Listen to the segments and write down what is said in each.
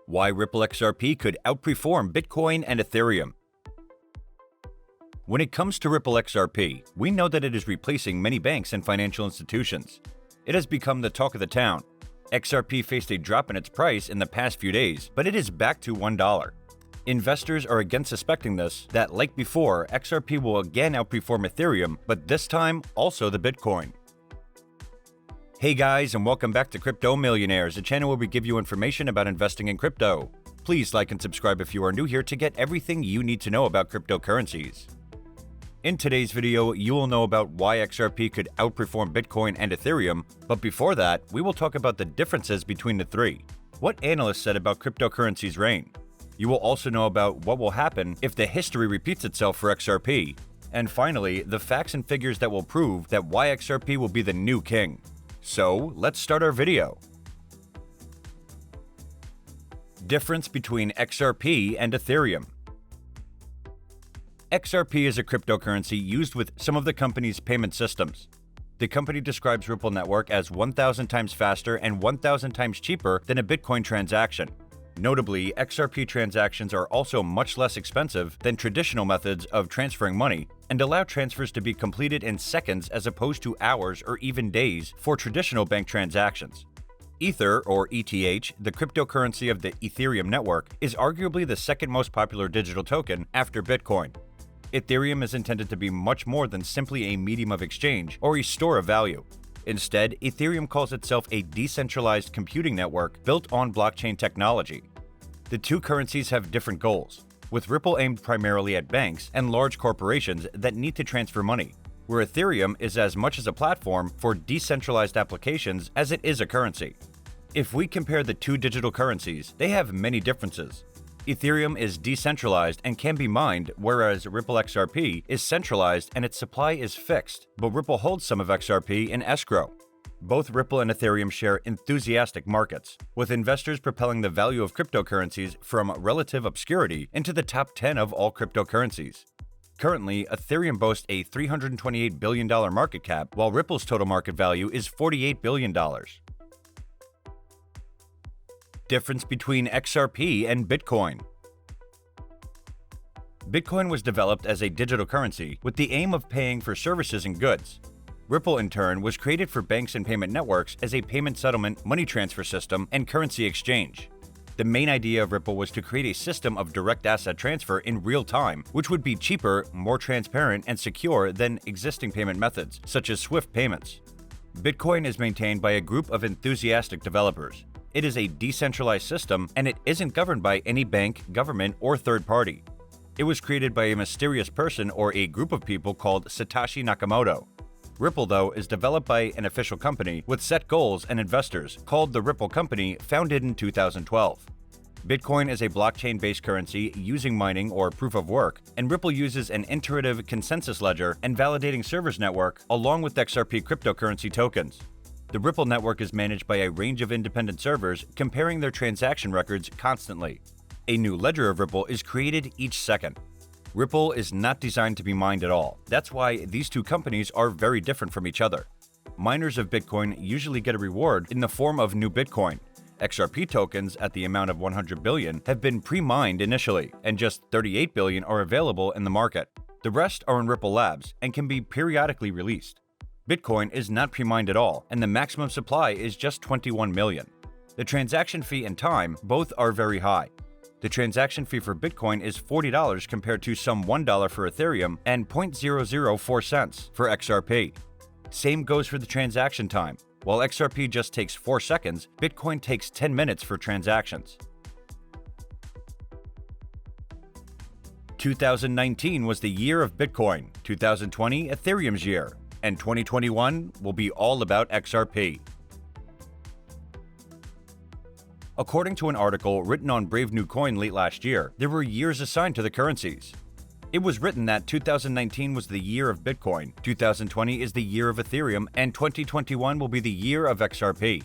Why Ripple XRP could outperform Bitcoin and Ethereum. When it comes to Ripple XRP, we know that it is replacing many banks and financial institutions. It has become the talk of the town. XRP faced a drop in its price in the past few days, but it is back to $1. Investors are again suspecting that like before, XRP will again outperform Ethereum, but this time also the Bitcoin. Hey guys, and welcome back to Crypto Millionaires, a channel where we give you information about investing in crypto. Please like and subscribe if you are new here to get everything you need to know about cryptocurrencies. In today's video, you will know about why XRP could outperform Bitcoin and Ethereum, but before that, we will talk about the differences between the three, what analysts said about cryptocurrency's reign. You will also know about what will happen if the history repeats itself for XRP, and finally, the facts and figures that will prove that why XRP will be the new king. So, let's start our video. Difference between XRP and Ethereum. XRP is a cryptocurrency used with some of the company's payment systems. The company describes Ripple Network as 1,000 times faster and 1,000 times cheaper than a Bitcoin transaction. Notably, XRP transactions are also much less expensive than traditional methods of transferring money and allow transfers to be completed in seconds as opposed to hours or even days for traditional bank transactions. Ether, or ETH, the cryptocurrency of the Ethereum network, is arguably the second most popular digital token after Bitcoin. Ethereum is intended to be much more than simply a medium of exchange or a store of value. Instead, Ethereum calls itself a decentralized computing network built on blockchain technology. The two currencies have different goals, with Ripple aimed primarily at banks and large corporations that need to transfer money, where Ethereum is as much as a platform for decentralized applications as it is a currency. If we compare the two digital currencies, they have many differences. Ethereum is decentralized and can be mined, whereas Ripple XRP is centralized and its supply is fixed, but Ripple holds some of XRP in escrow. Both Ripple and Ethereum share enthusiastic markets, with investors propelling the value of cryptocurrencies from relative obscurity into the top 10 of all cryptocurrencies. Currently, Ethereum boasts a $328 billion market cap, while Ripple's total market value is $48 billion. Difference between XRP and Bitcoin. Bitcoin was developed as a digital currency with the aim of paying for services and goods. Ripple, in turn, was created for banks and payment networks as a payment settlement, money transfer system, and currency exchange. The main idea of Ripple was to create a system of direct asset transfer in real time, which would be cheaper, more transparent, and secure than existing payment methods, such as SWIFT payments. Bitcoin is maintained by a group of enthusiastic developers. It is a decentralized system, and it isn't governed by any bank, government, or third party. It was created by a mysterious person or a group of people called Satoshi Nakamoto. Ripple, though, is developed by an official company with set goals and investors called the Ripple Company, founded in 2012. Bitcoin is a blockchain-based currency using mining or proof of work, and Ripple uses an iterative consensus ledger and validating servers network along with XRP cryptocurrency tokens. The Ripple network is managed by a range of independent servers comparing their transaction records constantly. A new ledger of Ripple is created each second. Ripple is not designed to be mined at all. That's why these two companies are very different from each other. Miners of Bitcoin usually get a reward in the form of new Bitcoin. XRP tokens at the amount of 100 billion have been pre-mined initially, and just 38 billion are available in the market. The rest are in Ripple Labs and can be periodically released. Bitcoin is not pre-mined at all, and the maximum supply is just 21 million. The transaction fee and time both are very high. The transaction fee for Bitcoin is $40 compared to some $1 for Ethereum and 0.004 cents for XRP. Same goes for the transaction time. While XRP just takes 4 seconds, Bitcoin takes 10 minutes for transactions. 2019 was the year of Bitcoin, 2020 Ethereum's year, and 2021 will be all about XRP. According to an article written on Brave New Coin late last year, there were years assigned to the currencies. It was written that 2019 was the year of Bitcoin, 2020 is the year of Ethereum, and 2021 will be the year of XRP.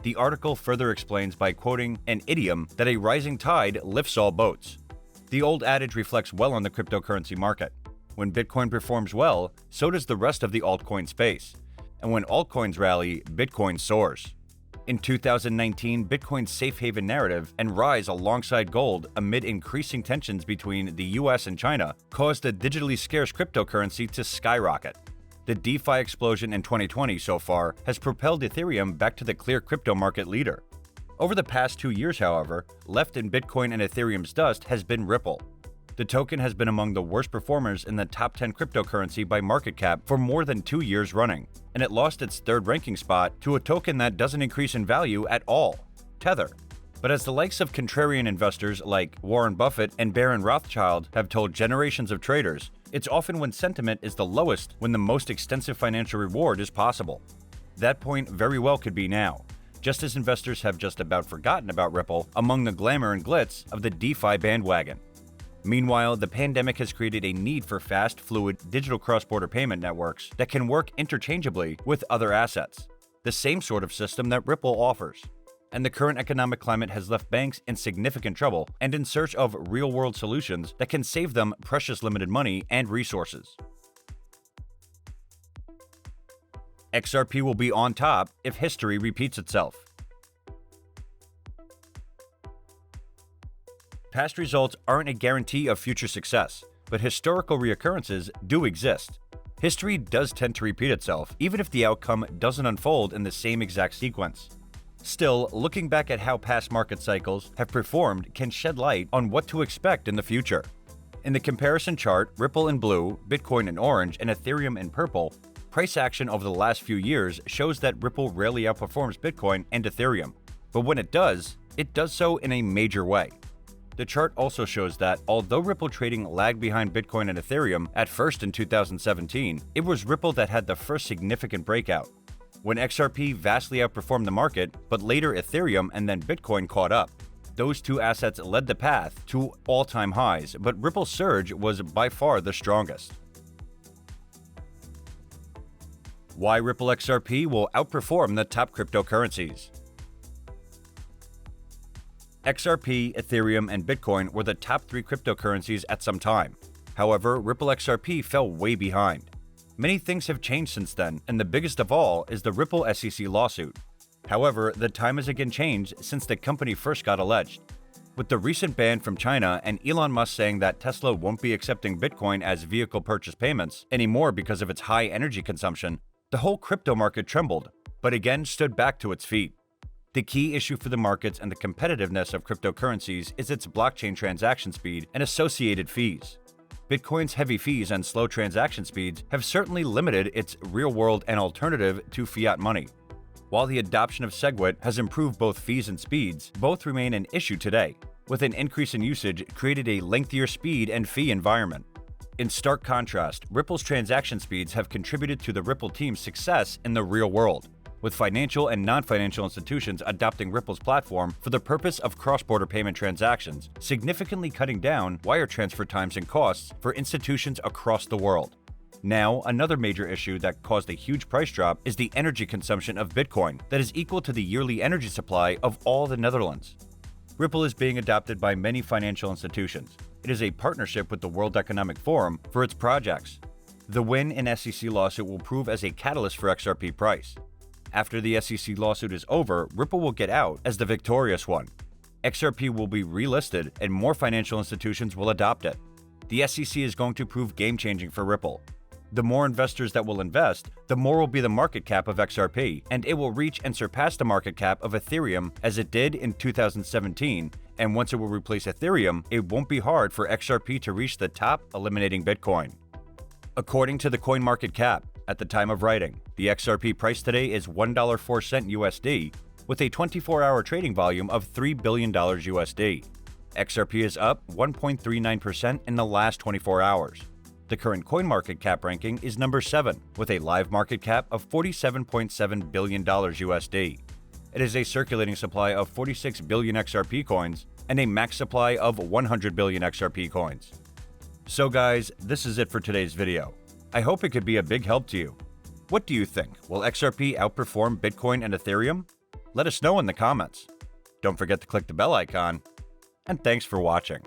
The article further explains by quoting an idiom that a rising tide lifts all boats. The old adage reflects well on the cryptocurrency market. When Bitcoin performs well, so does the rest of the altcoin space. And when altcoins rally, Bitcoin soars. In 2019, Bitcoin's safe haven narrative and rise alongside gold amid increasing tensions between the US and China caused the digitally scarce cryptocurrency to skyrocket. The DeFi explosion in 2020 so far has propelled Ethereum back to the clear crypto market leader. Over the past 2 years, however, left in Bitcoin and Ethereum's dust has been Ripple. The token has been among the worst performers in the top 10 cryptocurrency by market cap for more than 2 years running, and it lost its third ranking spot to a token that doesn't increase in value at all, Tether. But as the likes of contrarian investors like Warren Buffett and Baron Rothschild have told generations of traders, it's often when sentiment is the lowest when the most extensive financial reward is possible. That point very well could be now, just as investors have just about forgotten about Ripple among the glamour and glitz of the DeFi bandwagon. Meanwhile, the pandemic has created a need for fast, fluid, digital cross-border payment networks that can work interchangeably with other assets, the same sort of system that Ripple offers. And the current economic climate has left banks in significant trouble and in search of real-world solutions that can save them precious limited money and resources. XRP will be on top if history repeats itself. Past results aren't a guarantee of future success, but historical reoccurrences do exist. History does tend to repeat itself, even if the outcome doesn't unfold in the same exact sequence. Still, looking back at how past market cycles have performed can shed light on what to expect in the future. In the comparison chart, Ripple in blue, Bitcoin in orange, and Ethereum in purple, price action over the last few years shows that Ripple rarely outperforms Bitcoin and Ethereum, but when it does so in a major way. The chart also shows that, although Ripple trading lagged behind Bitcoin and Ethereum at first in 2017, it was Ripple that had the first significant breakout. When XRP vastly outperformed the market, but later Ethereum and then Bitcoin caught up. Those two assets led the path to all-time highs, but Ripple's surge was by far the strongest. Why Ripple XRP will outperform the top cryptocurrencies. XRP, Ethereum, and Bitcoin were the top 3 cryptocurrencies at some time. However, Ripple XRP fell way behind. Many things have changed since then, and the biggest of all is the Ripple SEC lawsuit. However, the time has again changed since the company first got alleged. With the recent ban from China and Elon Musk saying that Tesla won't be accepting Bitcoin as vehicle purchase payments anymore because of its high energy consumption, the whole crypto market trembled, but again stood back to its feet. The key issue for the markets and the competitiveness of cryptocurrencies is its blockchain transaction speed and associated fees. Bitcoin's heavy fees and slow transaction speeds have certainly limited its real-world and alternative to fiat money. While the adoption of SegWit has improved both fees and speeds, both remain an issue today, with an increase in usage created a lengthier speed and fee environment. In stark contrast, Ripple's transaction speeds have contributed to the Ripple team's success in the real world, with financial and non-financial institutions adopting Ripple's platform for the purpose of cross-border payment transactions, significantly cutting down wire transfer times and costs for institutions across the world. Now, another major issue that caused a huge price drop is the energy consumption of Bitcoin that is equal to the yearly energy supply of all the Netherlands. Ripple is being adopted by many financial institutions. It is a partnership with the World Economic Forum for its projects. The win in SEC lawsuit will prove as a catalyst for XRP price. After the SEC lawsuit is over, Ripple will get out as the victorious one. XRP will be relisted and more financial institutions will adopt it. The SEC is going to prove game-changing for Ripple. The more investors that will invest, the more will be the market cap of XRP, and it will reach and surpass the market cap of Ethereum as it did in 2017, and once it will replace Ethereum, it won't be hard for XRP to reach the top, eliminating Bitcoin. According to the CoinMarketCap, at the time of writing, the XRP price today is $1.04 USD, with a 24-hour trading volume of $3 billion USD. XRP is up 1.39% in the last 24 hours. The current CoinMarketCap ranking is number 7, with a live market cap of $47.7 billion USD. It is a circulating supply of 46 billion XRP coins and a max supply of 100 billion XRP coins. So guys, this is it for today's video. I hope it could be a big help to you. What do you think? Will XRP outperform Bitcoin and Ethereum? Let us know in the comments. Don't forget to click the bell icon, and thanks for watching.